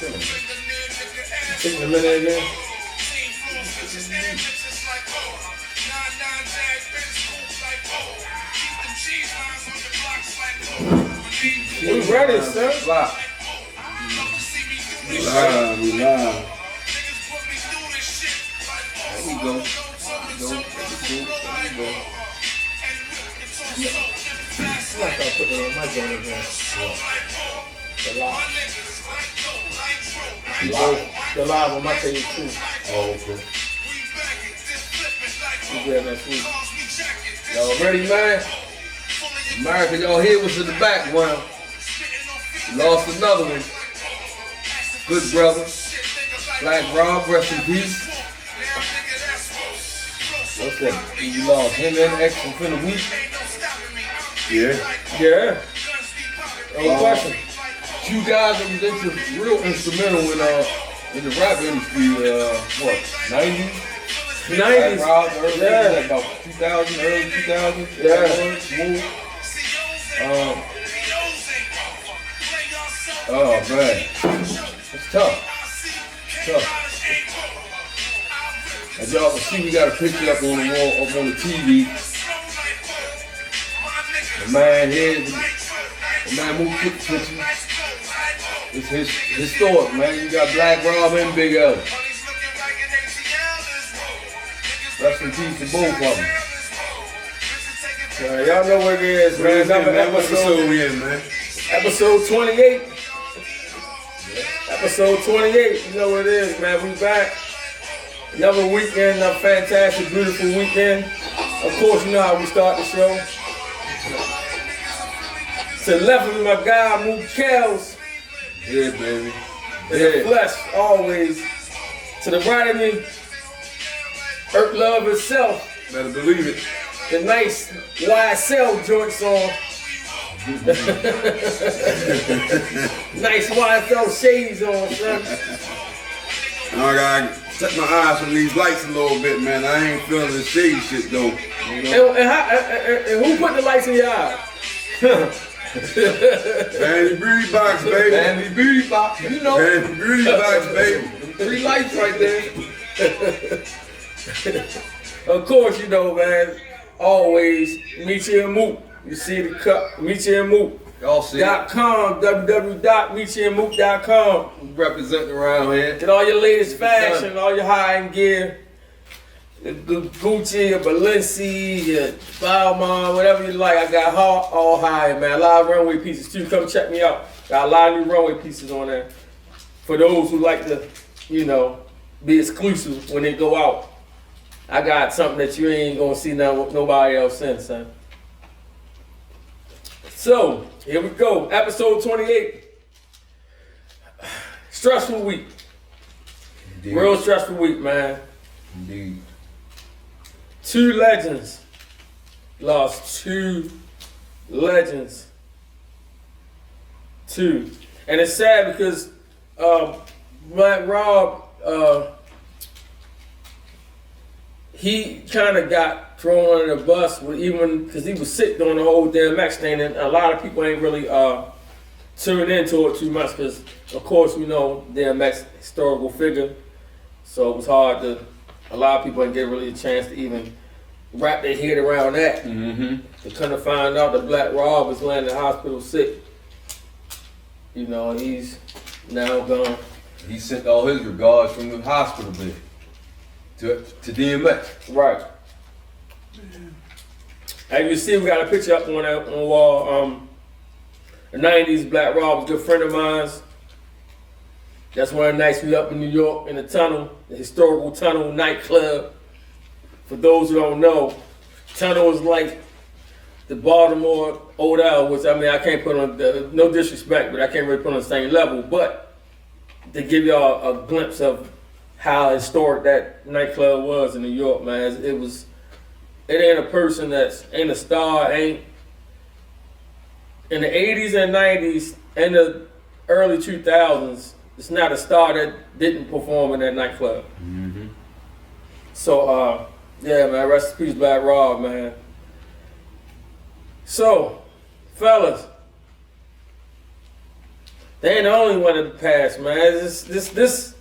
Take a minute again. We ready, sir. We live. There we go. I thought I put that on my joint again. The live on my page too. Oh, okay. We good next week. Y'all ready, man? America, y'all hear what's in the background. Lost another one. Good brother. Black Rob, rest in peace. What's that? You lost him and X for the week? Yeah. Yeah. No question. You guys that was real instrumental in the rap industry, what, 90s? 90s. Rob, Yeah. About 2000, early 2000s. Yeah. Oh man, it's tough. As y'all can see, we got a picture up on the wall, up on the TV. The man here, the man moved took the picture. It's historic, man. You got Black Rob and Big L. Rest in peace to both of them. Y'all know what it is, man. Another episode we in, man. Episode 28. Episode 28. You know what it is, man. We back. Another weekend, another fantastic, beautiful weekend. Of course, you know how we start the show. To the left of me, my guy, Mook Kells. Yeah, baby. In the flesh, always. To the right of me, Earth Love itself. Better believe it. The nice YSL joints on. Nice YSL shades on, son. I gotta set my eyes from these lights a little bit, man. I ain't feeling the shade shit though. You know? And who put the lights in your eyes? Vanity Beauty Box, baby. Vanity Beauty Box, you know. Vanity Beauty Box, baby. 3 lights right there. Of course, you know, man. Always Meechie and Mook. You see the cup, Meechie and Mook. Y'all see it. .com, www.meechieandmook.com. We representing around here. Get all your latest fashion, all your high-end gear. The Gucci, your Balenci, your Balmain, whatever you like. I got all high, man. A lot of runway pieces too. Come check me out. Got a lot of new runway pieces on there. For those who like to, you know, be exclusive when they go out. I got something that you ain't gonna see nobody else in, son. So, here we go. Episode 28. Stressful week. Indeed. Real stressful week, man. Indeed. 2 legends. Lost 2 legends. 2. And it's sad because Black Rob, he kind of got thrown under the bus with even because he was sick during the whole DMX thing, and a lot of people ain't really tuned into it too much because, of course, we know DMX historical figure, so it was hard to. A lot of people didn't get really a chance to even wrap their head around that. Mm-hmm. To kind of find out that Black Rob was laying in the hospital sick. You know, he's now gone. He sent all his regards from the hospital bed to DMX. Right. As you see, we got a picture up on the wall. The 90s, Black Rob was a good friend of mine. That's one nights we up in New York in the tunnel, the historical tunnel nightclub. For those who don't know, tunnel is like the Baltimore Odell, which I mean I can't put on no disrespect, but I can't really put on the same level. But to give y'all a glimpse of how historic that nightclub was in New York, man, it ain't a person ain't a star, ain't in the 80s and 90s and the early 2000s. It's not a star that didn't perform in that nightclub. Mm-hmm. So, yeah, man, rest in peace, Black Rob, man. So, fellas, They ain't the only one in the past, man. This.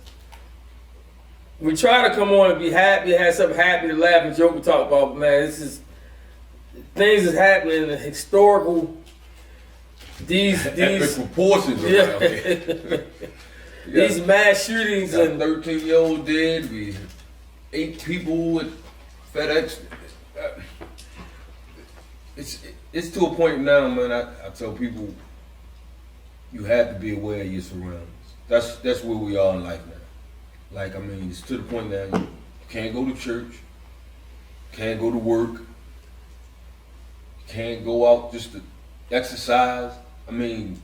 We try to come on and be happy, have something happy to laugh and joke and talk about, but man, this is things is happening in the historical. These epic proportions around here. These mass shootings and 13-year-old dead. We 8 people at FedEx. It's to a point now, man. I tell people you have to be aware of your surroundings. That's where we are in life now. Like, I mean, it's to the point now you can't go to church, can't go to work, can't go out just to exercise. I mean,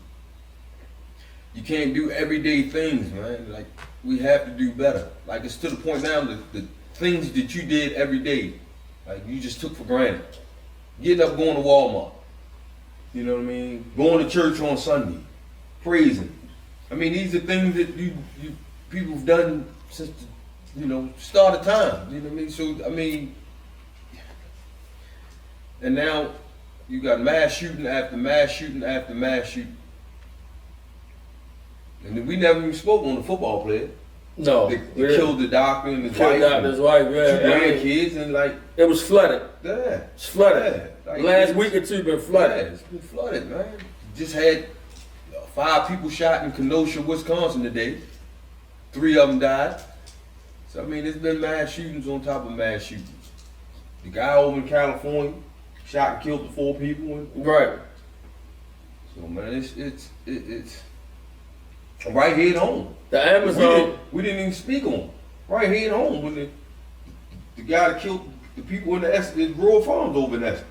you can't do everyday things, man. Like, we have to do better. Like, it's to the point now that the things that you did every day, like, you just took for granted. Getting up, going to Walmart. You know what I mean? Going to church on Sunday. Praising. I mean, these are things that you people have done since the, start of time. You know what I mean? So, I mean, and now you got mass shooting after mass shooting after mass shooting. And then we never even spoke on the football player. No. They killed the doctor and his wife. Killed his wife, yeah. 2 grandkids, and like... It was flooded. Yeah. It's flooded. Yeah. Like, last week or two been flooded. Yeah, it's been flooded, man. Just had 5 people shot in Kenosha, Wisconsin today. 3 of them died. So, I mean, it's been mass shootings on top of mass shootings. The guy over in California shot and killed the 4 people. Right. So, man, it's right here at home. The Amazon. We didn't even speak on it. Right here at home with the guy that killed the people in the rural farms over in Essex.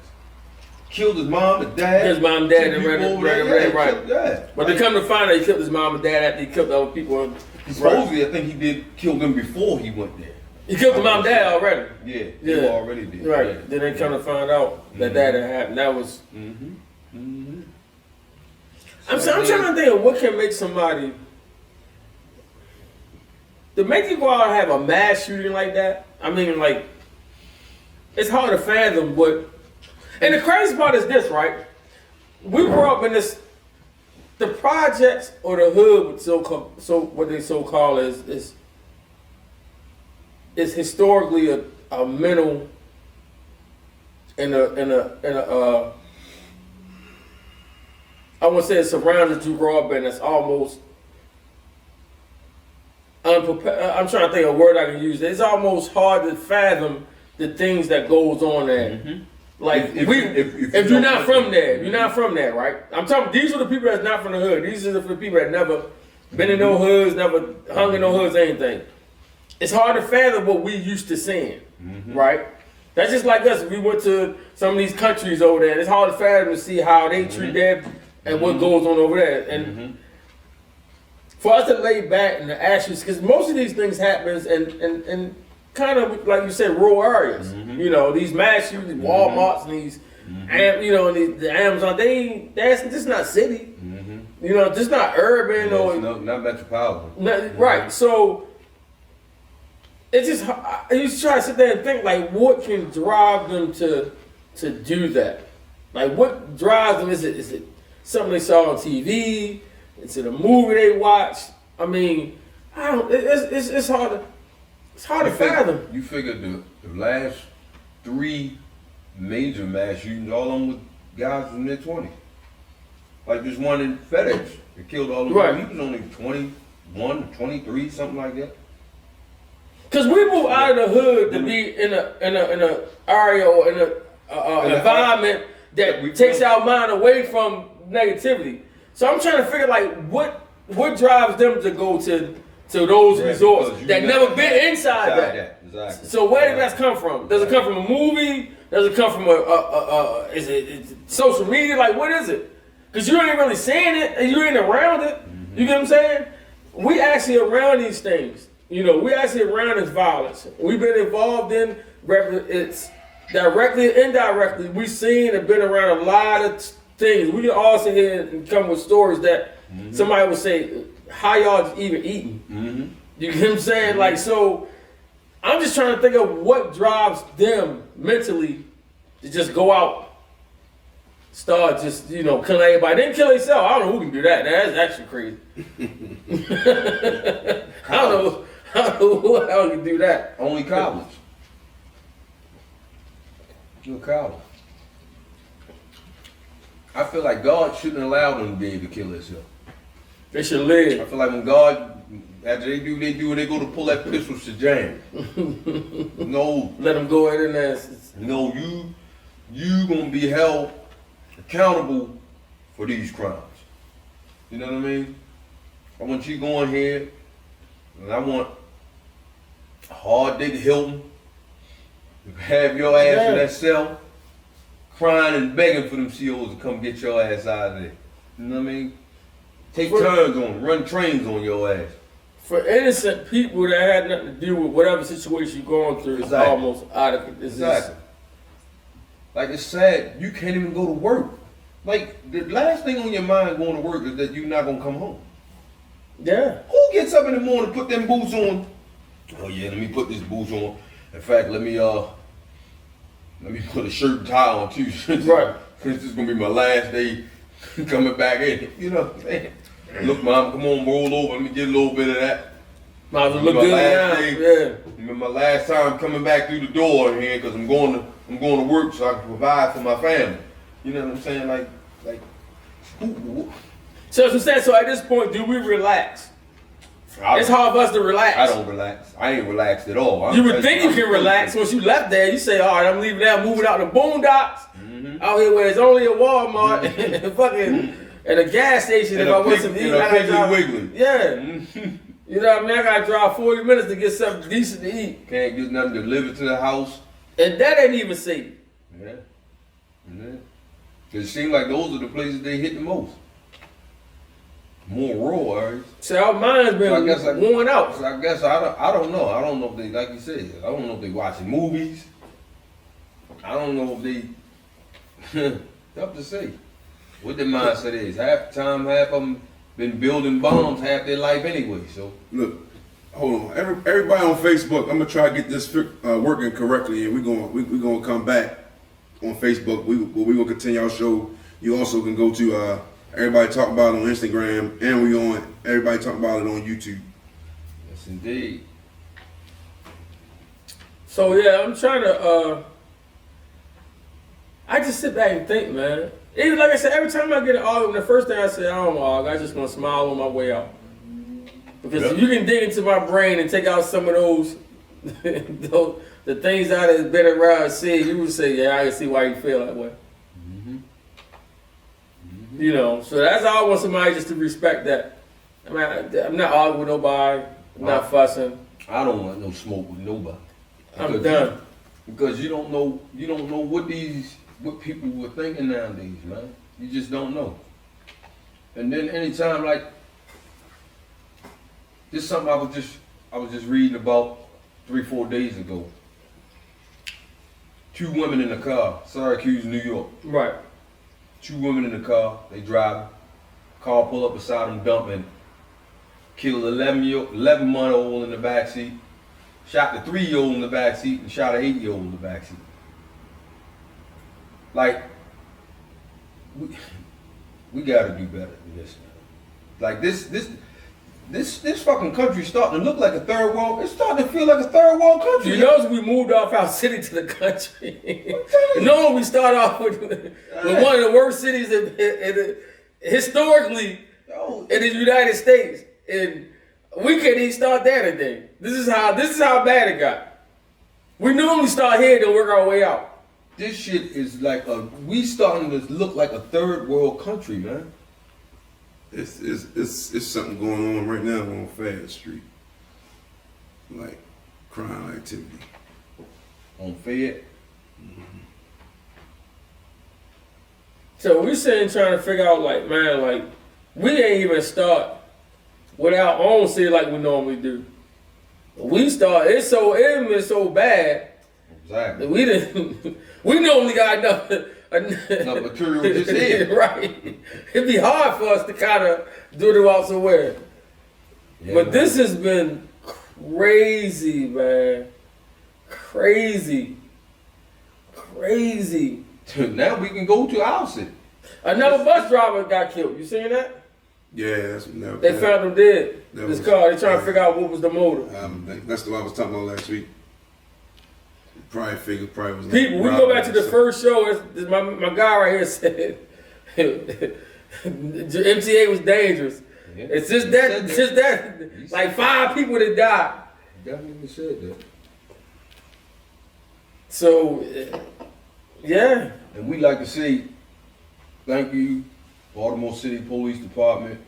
Killed his mom and dad. His mom and dad, right. But they come to find out he killed his mom and dad after he killed the other people. Supposedly, I think he did kill them before he went there. He killed the mom and dad already. Yeah, he already did. Right. Yeah. Then they come to find out that that had happened. That was. I'm trying to think of what can make somebody. To make you go out and have a mass shooting like that, I mean, like, it's hard to fathom what. And the crazy part is this, right? We grew up in this. The projects or the hood, so what they so call is historically a mental in a I would say a surroundings you grow up in that's almost unprepared. I'm trying to think of a word I can use. It's almost hard to fathom the things that goes on there. Mm-hmm. Like if you're not from there, you're not from there, right? I'm talking. These are the people that's not from the hood. These are the people that never been in no hoods, never hung in no hoods, anything. It's hard to fathom what we used to seeing, right? That's just like us. If we went to some of these countries over there, it's hard to fathom to see how they treat them and what goes on over there. And for us to lay back and to actually, because most of these things happens in kind of like you said, rural areas. You know, these mass shootings, Walmarts and these, and the Amazon. That's just not city. You know, just not urban not metropolitan. Right. So it's just you try to sit there and think like, what can drive them to do that? Like, what drives them? Is it something they saw on TV? Is it a movie they watched? I mean, I don't. It's hard to. It's hard to fathom. You figured the last 3 major mass shootings, all of them with guys in their 20s. Like this one in FedEx, that killed all of them. Right. He was only 21, 23, something like that. Cause we move out of the hood to be in a area or in a environment that takes our mind away from negativity. So I'm trying to figure like what drives them to go to those resorts that never been inside that. Exactly. So where did that come from? Does it come from a movie? Does it come from is it social media? Like, what is it? Because you ain't really seeing it and you ain't around it. You get what I'm saying? We actually around these things. You know, we actually around this violence. We've been involved in it's directly and indirectly. We've seen and been around a lot of things. We can all sit here and come with stories that somebody would say, how y'all even eating? You get what I'm saying? Like, so I'm just trying to think of what drives them mentally to just go out start just, you know, killing everybody. Then kill himself. I don't know who can do that. That's actually crazy. I don't know who the hell can do that. Only cowards. You're a coward. I feel like God shouldn't allow them to be able to kill themselves. They should I live. feel like when God, after they do, they go to pull that pistol to jam. No, Let them go in there. no, you gonna be held accountable for these crimes. You know what I mean? I want you going here, and I want a hard day to Hilton. Have your ass in that cell, crying and begging for them COs to come get your ass out of there. You know what I mean? Take turns on it, run trains on your ass. For innocent people that had nothing to do with whatever situation you're going through, it's almost out of it. Exactly. Like, it's sad, you can't even go to work. Like, the last thing on your mind going to work is that you're not gonna come home. Yeah. Who gets up in the morning, put them boots on? Oh yeah, let me put this boots on. In fact, let me put a shirt and tie on too. Right. This is gonna be my last day coming back in. You know what I'm saying? Look, mom, come on, roll over. Let me get a little bit of that. Might as well look good now. Yeah. Remember my last time coming back through the door in here because I'm going to work so I can provide for my family. You know what I'm saying? Like, who? So at this point, do we relax? It's hard for us to relax. I don't relax. I ain't relaxed at all. You would think you can relax once you left there. You say, all right, I'm leaving there, moving out the boondocks. Out here where it's only a Walmart and fucking and a gas station if I want some to eat. I gotta drive, wiggly. Yeah. You know what I mean? I gotta drive 40 minutes to get something decent to eat. Can't get nothing delivered to the house. And that ain't even safe. Yeah. Cause it seems like those are the places they hit the most. More raw areas. So our mind's been worn out. So I guess I don't know. I don't know if they, like you said, I don't know if they watching movies. I don't know if they, tough to say. What their mindset is. Half the time, half of them been building bombs half their life anyway. So look, hold on. Everybody on Facebook, I'm gonna try to get this working correctly, and we're gonna come back on Facebook. We're gonna continue our show. You also can go to Everybody Talk About It on Instagram, and we on Everybody Talk About It on YouTube. yes, indeed. So yeah, I'm trying to. I just sit back and think, man. Even like I said, every time I get an argument, the first thing I say, I don't argue. I just gonna smile on my way out. Because if you can dig into my brain and take out some of those, the things that has been around said, you would say, yeah, I can see why you feel that way. You know, so that's all I want somebody just to respect that. I mean, I'm not arguing with nobody, I'm not fussing. I don't want no smoke with nobody. I'm done. Because you don't know what people were thinking nowadays, man. You just don't know. And then anytime, like, this is something I was just reading about 3-4 days ago. 2 women in a car, Syracuse, New York. Right. 2 women in the car, they driving. Car pull up beside them, dumping. Killed 11-month-old in the backseat. Shot the 3-year-old in the backseat and shot an 8-year-old in the backseat. Like, we gotta do better than this, man. Like this fucking country starting to look like a third world. It's starting to feel like a third world country. You notice we moved off our city to the country. No, we start off with one of the worst cities historically in the United States, and we can't even start there today. This is how bad it got. We normally start here and work our way out. This shit is like we starting to look like a third world country, man. It's something going on right now on Fayette Street, like crime activity on Fayette. So we sitting trying to figure out, like, man, like, we ain't even start with our own city like we normally do. We start, it's so bad. Exactly. We didn't. We normally got enough material just here. Right. It'd be hard for us to kind of do it out somewhere. Yeah, but man, this has been crazy, man. Crazy. Now we can go to our city. Another bus driver got killed. You seen that? Yeah, that's never. They found him dead. That His was- car. They trying to figure out what was the motive. That's what I was talking about last week. Probably was. People, we go back to the first show. My guy right here said MTA was dangerous. Yeah. It's just that, like 5 people that died. Definitely said that. So, yeah. And we like to say thank you, Baltimore City Police Department,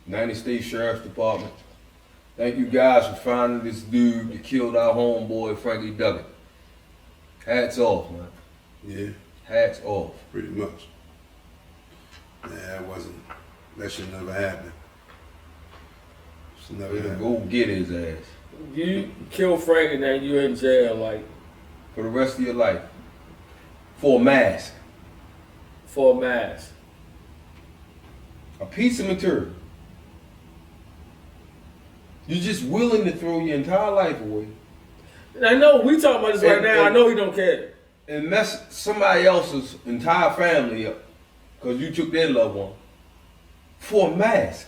United States Sheriff's Department. Thank you guys for finding this dude that killed our homeboy Frankie Duggan. Hats off, man. Yeah, Hats off. pretty much. That should never happen. Should never happen. Go get his ass You kill Frank and then you're in jail, like, for the rest of your life. For a mask. for a mask. A piece of material. You're just willing to throw your entire life away And I know we talking about this right now. I and- know he don't care. and mess somebody else's entire family up because you took their loved one for a mask.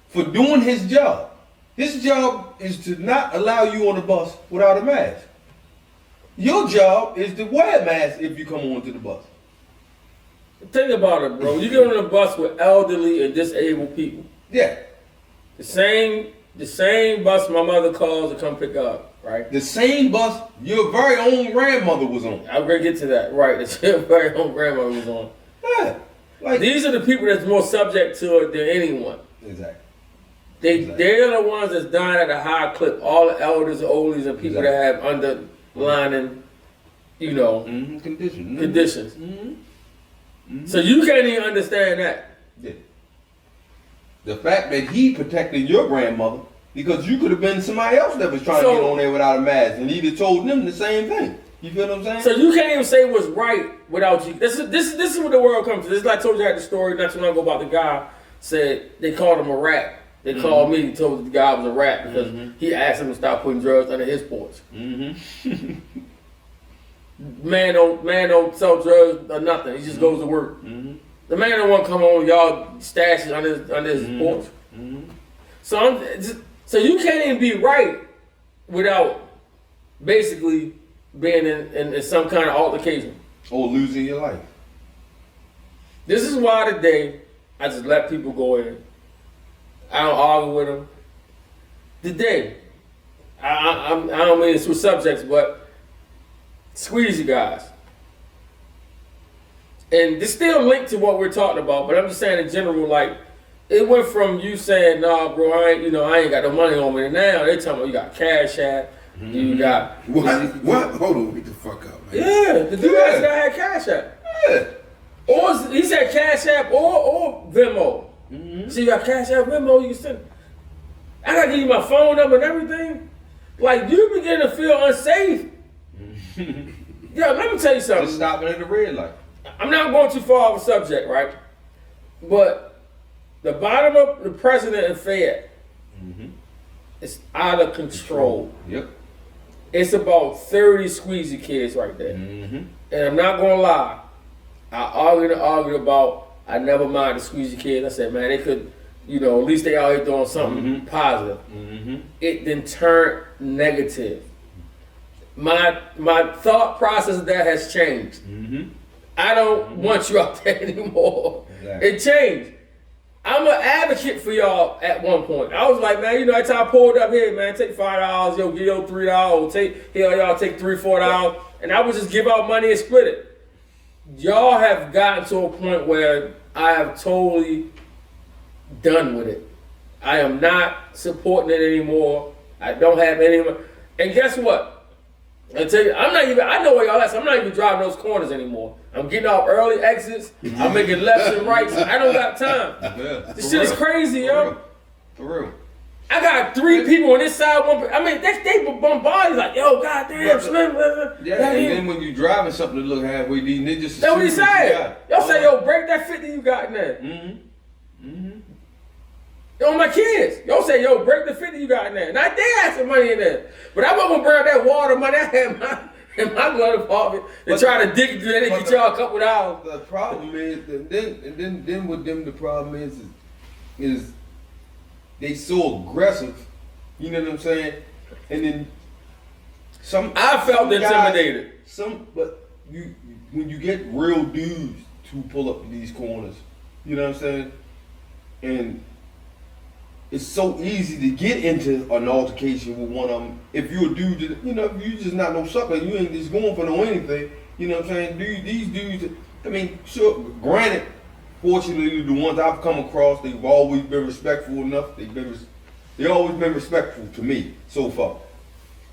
For doing his job. His job is to not allow you on the bus without a mask. Your job is to wear a mask if you come onto the bus. Think about it, bro. You get on a bus with elderly and disabled people. Yeah. The same bus my mother calls to come pick up, right? The same bus your very own grandmother was on. I'm gonna get to that, right? That your very own grandmother was on. Yeah. Like These are the people that's more subject to it than anyone. Exactly. They're the ones that's dying at a high clip. All the elders, oldies, and people that have underlying, conditions. So you can't even understand that. Yeah. The fact that he protected your grandmother because you could have been somebody else that was trying to get on there without a mask, and he'd have told them the same thing. You feel what I'm saying? So you can't even say what's right without you. This is what the world comes to. This is like I told you I had the story not too long ago about the guy said they called him a rat. They called me, told the guy was a rat because he asked him to stop putting drugs under his porch. Man don't sell drugs or nothing. He just goes to work. The man don't want to come home, y'all stash it under his porch. So you can't even be right without basically being in some kind of altercation. Or losing your life. This is why today I just let people go in. I don't argue with them. Today, I don't mean to switch subjects, but squeezy guys. And this still linked to what we're talking about, but I'm just saying in general, like, it went from you saying, nah, bro, I ain't got no money on me, and now they talking about you got Cash App, you got... What? Hold on, get the fuck up, man. Yeah, the dude actually had Cash App. Yeah. Or he said Cash App or Venmo. So you got Cash App, Venmo, you can send. I gotta give you my phone number and everything. Like, you begin to feel unsafe. Yeah, let me tell you something. Just stopping at the red light. I'm not going too far off the subject, right? But the bottom of the president and Fed is out of control. Yep. It's about 30 squeezy kids right there. And I'm not gonna lie. I argued about, I never mind the squeezy kids. I said, man, they could, at least they out here doing something positive. It then turned negative. My thought process of that has changed. I don't want you out there anymore. Exactly. It changed. I'm an advocate for y'all at one point. I was like, man, that's how I pulled up here, man. Take $5, yo, give yo $3, y'all take $3, $4, and I would just give out money and split it. Y'all have gotten to a point where I have totally done with it. I am not supporting it anymore. I don't have any. And guess what? I tell you, I know where y'all at, so I'm not even driving those corners anymore. I'm getting off early exits. I'm making lefts and rights. I don't got time. Yeah. This shit is crazy, yo. For real. I got 3 people on this side, they bombard you like, yo, goddamn, Slim. Yeah, and then when you driving something to look halfway decent, they just That's what he assume what you said. got. Y'all say, yo, break that 50 you got in there. Yo, my kids. Y'all say, yo, break the 50 you got in there. Now, they had some money in there. But I wasn't going to burn that water money. I in my glove department. They try to dig it, then they get y'all a couple of hours. The problem is, then with them, the problem is they so aggressive. You know what I'm saying? And then I felt intimidated. But when you get real dudes to pull up these corners, you know what I'm saying? And it's so easy to get into an altercation with one of them. If you're a dude, that, you know, if you just not no sucker, you ain't just going for no anything. You know what I'm saying? These dudes, I mean, sure, granted, fortunately, the ones I've come across, they've always been respectful enough. They've always been respectful to me so far.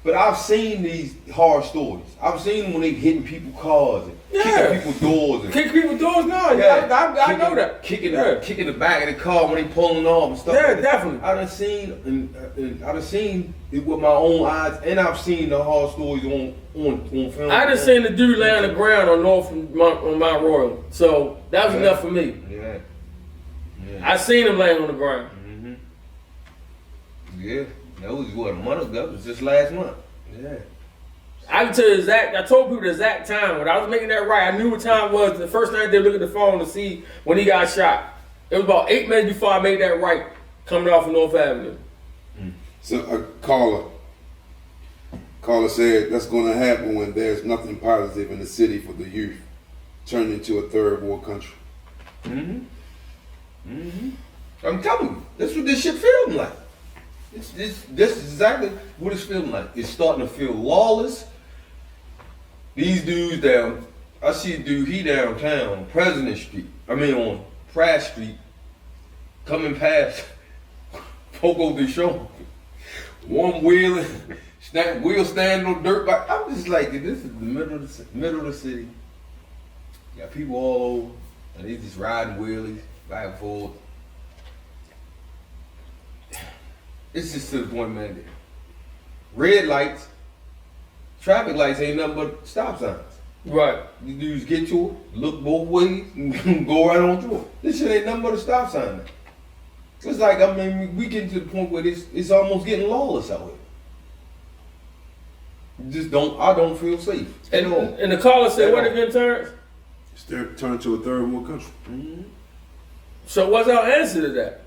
But I've seen these horror stories. I've seen them when they hitting people's cars and kicking people's doors. Kicking people's doors? No, I know that. Kicking the back of the car when they pulling off and stuff. Yeah, like that. definitely. I done seen it with my own eyes, and I've seen the horror stories on film. I done seen the dude lay on the ground on Mount Royal. So that was enough for me. Yeah. I seen him laying on the ground. Mm-hmm. Yeah. That was what, a month ago? That was just last month. Yeah. I can tell you exact. I told people the exact time when I was making that right. I knew what time it was. The first night they look at the phone to see when he got shot. It was about 8 minutes before I made that right, coming off of North Avenue. So a caller said that's going to happen when there's nothing positive in the city for the youth, turning into a third world country. I'm telling you, that's what this shit feels like. This is exactly what it's feeling like. It's starting to feel lawless. These dudes down, I see a dude, he downtown, on President Street. On Pratt Street, coming past Poco de Show. One wheel standing on dirt bike. I'm just like, this is the middle of the city. You got people all over, and they just riding wheelies back and forth. It's just to the point, man. Red lights, traffic lights ain't nothing but stop signs. Right. You dudes get to it, look both ways, and go right on through it. This shit ain't nothing but a stop sign now. It's like, we getting to the point where it's almost getting lawless out here. I don't feel safe. And the caller said, what again, Terrence? It's turned to a third world country. Mm-hmm. So what's our answer to that?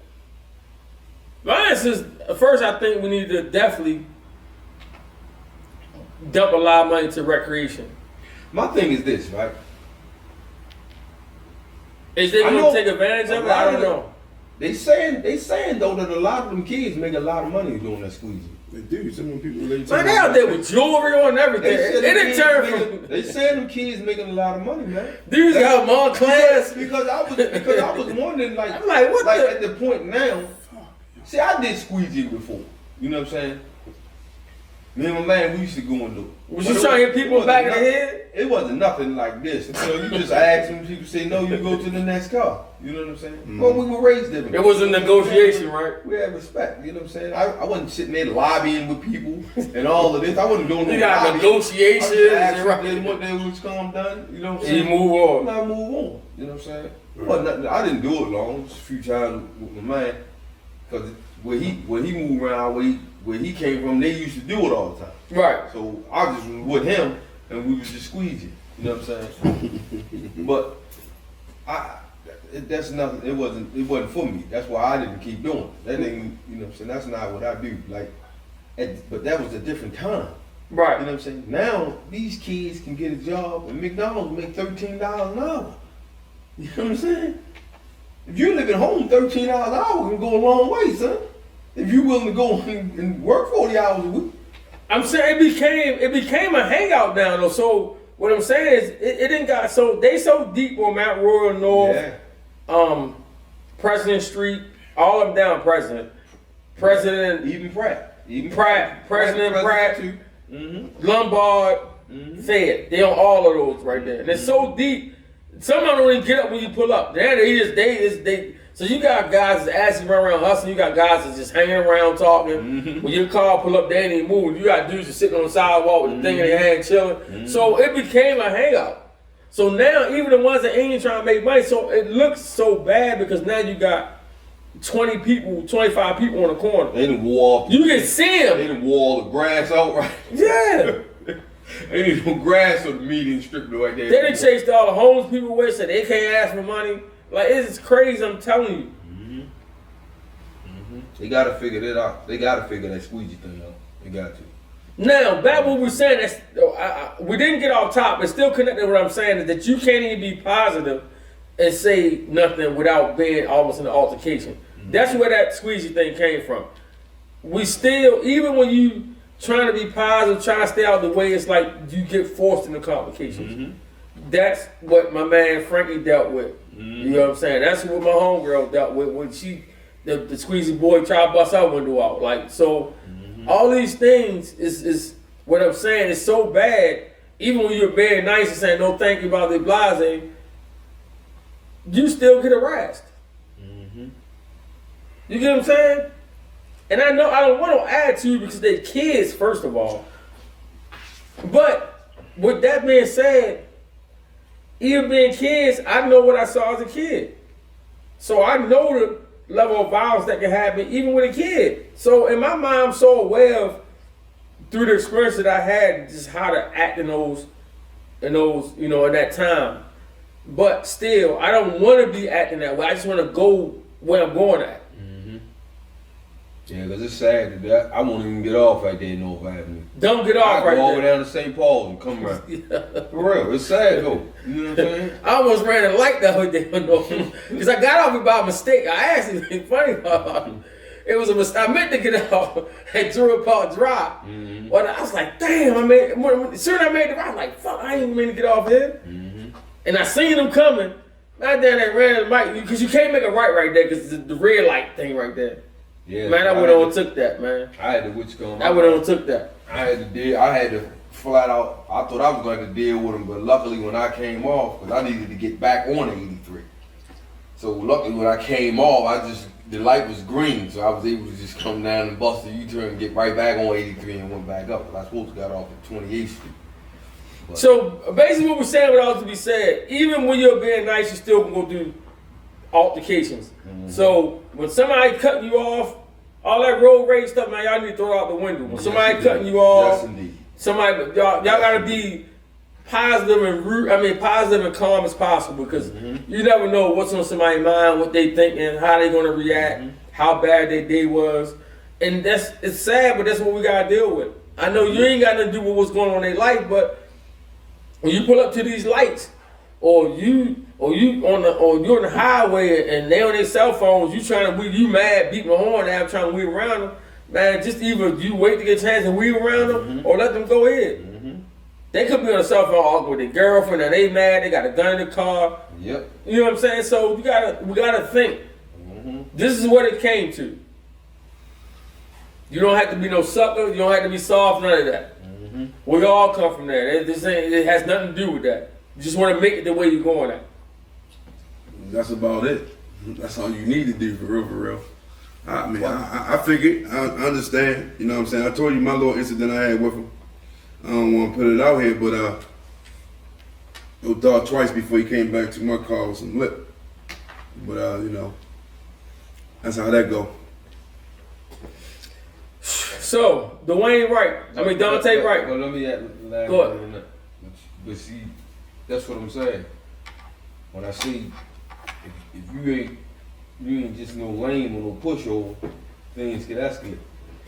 My answer is, first, I think we need to definitely dump a lot of money to recreation. My thing is this, right? Is they going to take advantage of it? I don't know. They saying though that a lot of them kids make a lot of money doing that squeegee. They do. Some of the people Man, they out there with jewelry on and everything. They saying them kids making a lot of money, man. Dudes got Montclair. Because I was wondering, like, I'm like, what at the point now. See, I did squeegee before. You know what I'm saying? Me and my man, we used to go and do it. Was you trying to hit people back in the head? It wasn't nothing like this. You just ask them, people say, no, you go to the next car. You know what I'm saying? Mm-hmm. Well, we were raised different. It was a negotiation, right? We had respect, you know what I'm saying? I wasn't sitting there lobbying with people and all of this. I wasn't doing no You got lobbying. negotiations. Them what they was calm done, you know what I'm saying? You move on. I move on, you know what I'm saying? But I didn't do it long, just a few times with my man. Because where he moved around, where he came from, they used to do it all the time. Right. So I just was with him, and we was just squeezing. You know what I'm saying? But that's nothing. It wasn't for me. That's why I didn't keep doing it. That ain't, you know what I'm saying? That's not what I do. But that was a different time. Right. You know what I'm saying? Now these kids can get a job, and McDonald's make $13 an hour. You know what I'm saying? If you live at home, $13 an hour can go a long way, son. If you're willing to go and work 40 hours a week. I'm saying it became a hangout down though. So what I'm saying is it didn't got they so deep on Mount Royal North, President Street, all of them down President, even Pratt, President Pratt, too. Mm-hmm. Lombard, Fed. They on all of those right there. And it's so deep. Some of them don't even get up when you pull up. They So you got guys that's actually run around hustling. You got guys that's just hanging around talking. Mm-hmm. When your car pull up, they ain't even moving. You got dudes just sitting on the sidewalk with the thing in their hand chilling. Mm-hmm. So it became a hangout. So now even the ones that ain't trying to make money, so it looks so bad because now you got 20 people, 25 people on the corner. They done wore. You can see them. They done wore the grass out right. Yeah. Ain't even no grass on the median strip right there. They done chased all the homeless people away, said they can't ask for money. Like, it's crazy, I'm telling you. They gotta figure that out. They gotta figure that squeegee thing out. They got to. Now, back what we're saying, we didn't get off top, but still connected to what I'm saying is that you can't even be positive and say nothing without being almost in an altercation. That's where that squeegee thing came from. We still, even when you trying to be positive, trying to stay out of the way, it's like you get forced into complications. That's what my man Frankie dealt with. You know what I'm saying? That's what my homegirl dealt with when the squeezy boy tried to bust our window out. Like, so all these things is what I'm saying is so bad. Even when you're being nice and saying no thank you about the blase, you still get harassed. You get what I'm saying? And I know I don't want to add to you because they're kids, first of all. But with that being said, even being kids, I know what I saw as a kid. So I know the level of violence that can happen even with a kid. So in my mind, I'm so aware of, through the experience that I had, just how to act in those, in that time. But still, I don't want to be acting that way. I just want to go where I'm going at. Yeah, because it's sad that I won't even get off right there in North Avenue. Don't get off right there. Go over there. down to St. Paul's and come around. For real, it's sad though. You know what I'm saying? I almost ran a light that day because I got off it by mistake. I actually, funny, it was a mistake. I meant to get off at Drew Park Drive. But I was like, damn, soon I made the right, I was like, fuck, I ain't mean to get off here. And I seen them coming. I down there ran the mic because you can't make a right there because the red light thing right there. Yeah, man, I would have took that, man. I had to which come. I would have took that. I had to flat out. I thought I was going to deal with him, but luckily when I came off, because I needed to get back on 83. So luckily when I came off, the light was green, so I was able to just come down and bust the U-turn and get right back on 83 and went back up. I supposed to got off at 28th Street. But. So basically, what we're saying, what else to be said, even when you're being nice, you still can go do altercations. So when somebody cutting you off, all that road rage stuff, man, y'all need to throw out the window. When somebody cutting you off, y'all gotta be positive and calm as possible because you never know what's on somebody's mind, what they thinking, how they gonna react, how bad their day was, and it's sad, but that's what we gotta deal with. I know you ain't got nothing to do with what's going on in their life, but when you pull up to these lights, or you're on the highway and they on their cell phones, you mad, beating the horn at them, trying to weave around them, man, just either you wait to get a chance and weave around them or let them go ahead. They could be on a cell phone arguing with their girlfriend and they mad, they got a gun in the car. Yep. You know what I'm saying? So we gotta think. This is what it came to. You don't have to be no sucker, you don't have to be soft, none of that. We all come from there. It has nothing to do with that. You just want to make it the way you're going at. That's about it. That's all you need to do, for real. I mean, I figured, I understand. You know what I'm saying? I told you my little incident I had with him. I don't want to put it out here, but I thought twice before he came back to my car with some lip. But that's how that go. So Dwayne Dante Wright. Well, let me add. Go ahead. But see, that's what I'm saying. When I see, if you ain't just no lame or no pushover, things get escalated.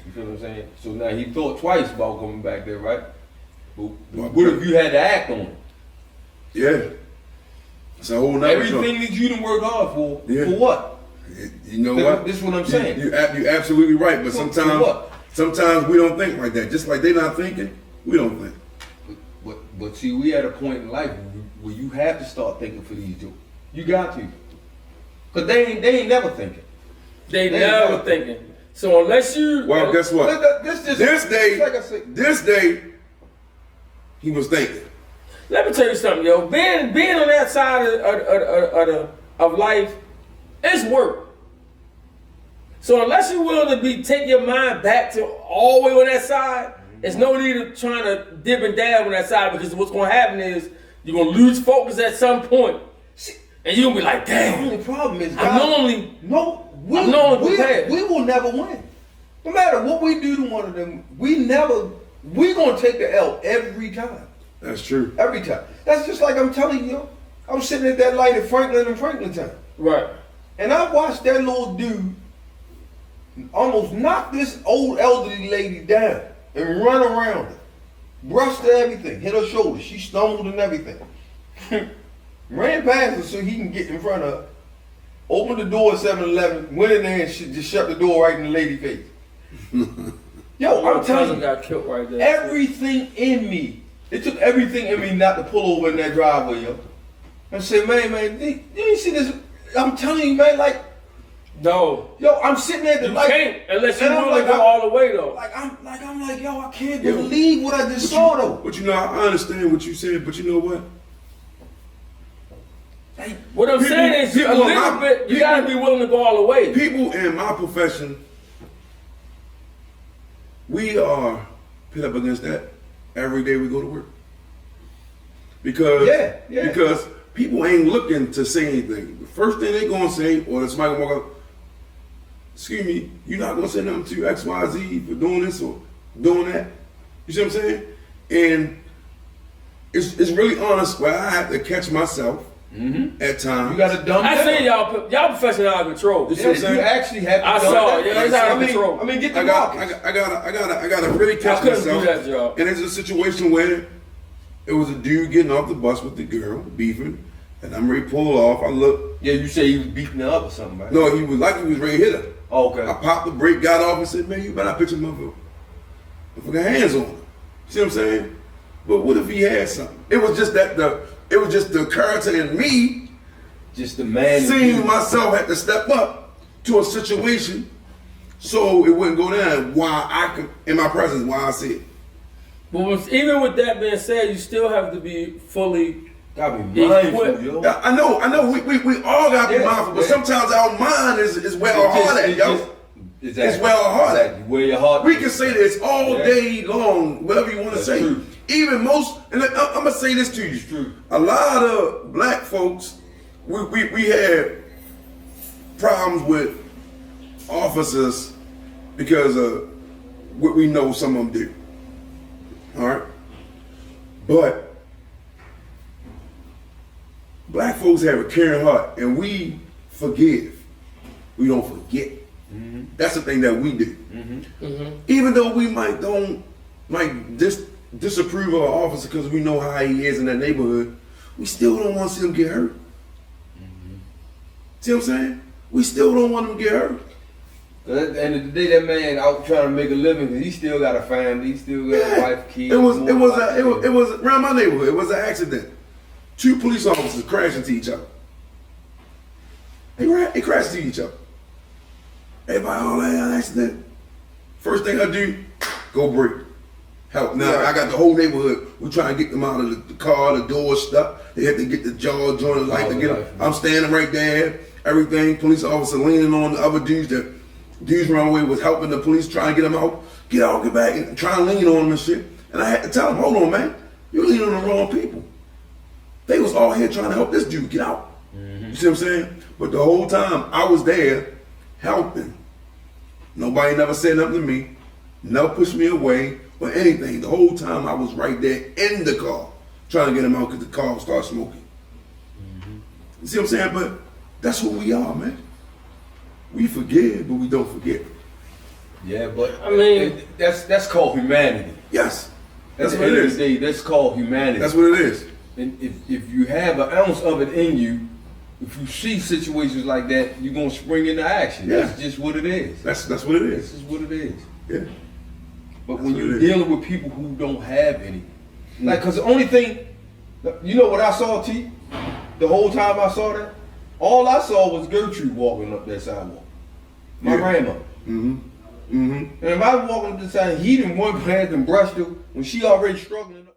You feel what I'm saying? So now he thought twice about coming back there, right? But what if you had to act on it? Yeah. It's a whole nother everything that you done work hard for what? You know what? This is what I'm saying. You're absolutely right, but sometimes we don't think like that. Just like they not thinking, we don't think. But see, we at a point in life where you have to start thinking for these dudes. You got to. Because they ain't never thinking. They never thinking. So unless you... Well, guess what? This day, he was thinking. Let me tell you something, yo. Being on that side of life, it's work. So unless you're willing to take your mind back to all the way on that side, there's no need of trying to dip and dab on that side because what's going to happen is you're going to lose focus at some point. And you're going to be like, damn. The only problem is, we will never win. No matter what we do to one of them, we're going to take the L every time. That's true. Every time. That's just like I'm telling you, I was sitting at that light at Franklin and Franklintown. Right. And I watched that little dude almost knock this old elderly lady down and run around her. Brushed her everything, hit her shoulder. She stumbled and everything. Ran past her so he can get in front of her. Opened the door at 7-Eleven, went in there and just shut the door right in the lady's face. Yo, I'm telling you, got killed right there. everything in me, it took everything in me not to pull over in that driveway, yo. And say, man, you see this? I'm telling you, man, like, No. yo, I'm sitting there at the You light. can't unless you and I'm really like, go all the way though. I'm like, yo, I can't believe what I just saw though. But you know, I understand what you said, but you know what? Like, What I'm People- saying is, you people- gotta be willing to go all the way. People in my profession, we are pit up against that every day we go to work. Because Yeah. because people ain't looking to say anything. The first thing they gonna say, or somebody gonna walk up, excuse me, you're not gonna say nothing to XYZ for doing this or doing that. You see what I'm saying? And it's really honest where I have to catch myself at times. you got to dumb I down. see y'all professional out of control. This- Yeah, what I'm saying? you actually have to I dumb saw down. it. Yeah, it's out of I mean, control. I mean, get the I got, markets. I gotta really catch I couldn't do myself. that job. And it's a situation where it was a dude getting off the bus with the girl, beefing, and I'm ready to pull off. I look, Yeah, you say he was beating her up or something, right? no, he was ready to hit her. Oh, okay. I popped the brake, got off, and said, man, you better not put your motherfucking hands on her. See what I'm saying? But what if he had something? It was just the character in me Just the man. in seeing you. myself had to step up to a situation so it wouldn't go down. Why I could, in my presence, why I see it. But even with that being said, you still have to be fully. Gotta be mindful, yo. Yeah, I know. We all gotta be Yeah, mindful, but yeah. sometimes our mind is where our heart at, yo. Exactly. It's where our heart at. Exactly. Where your heart. We can say this all Yeah. day long, whatever you want to That's say. true. Even most, and I'm gonna say this to you. It's true. A lot of black folks, we had problems with officers because of what we know some of them do. All right, but black folks have a caring heart, and we forgive. We don't forget. That's the thing that we do. Even though we might disapprove of our officer because we know how he is in that neighborhood, we still don't want to see him get hurt. See what I'm saying? We still don't want him to get hurt. 'Cause at the end of the day, that man out trying to make a living because he still got a family, he still got a wife, kids. It was around my neighborhood. It was an accident. Two police officers crashed into each other. They crashed into each other. Everybody, oh, that an accident. First thing I do, go break. Help. Now I got the whole neighborhood. We trying to get them out of the car, the door stuck. They had to get the jaw joint light to get them. I'm standing right there. Everything. Police officer leaning on the other dudes. The dudes run away was helping the police try and get them out. Get out, get back, and try and lean on them and shit. And I had to tell them, hold on, man. You're leaning on the wrong people. They was all here trying to help this dude get out. You see what I'm saying? But the whole time I was there helping. Nobody never said nothing to me. Never pushed me away or anything. The whole time I was right there in the car trying to get him out because the car started smoking. You see what I'm saying? But that's who we are, man. We forgive, but we don't forget. Yeah, but I mean- that's called humanity. Yes. That's At what the it end of is. the day, that's called humanity. That's what it is. And if you have an ounce of it in you, if you see situations like that, you're gonna spring into action. Yeah. That's just what it is. That's what it This is. is what it is. Yeah. But That's when what you're it is. dealing with people who don't have any, like, cause the only thing, you know what I saw, T? The whole time I saw that, all I saw was Gertrude walking up that sidewalk. My Yeah. grandmother. Mm-hmm. Mm-hmm. And if I was walking up the side, he didn't one past and brushed her when she already struggling.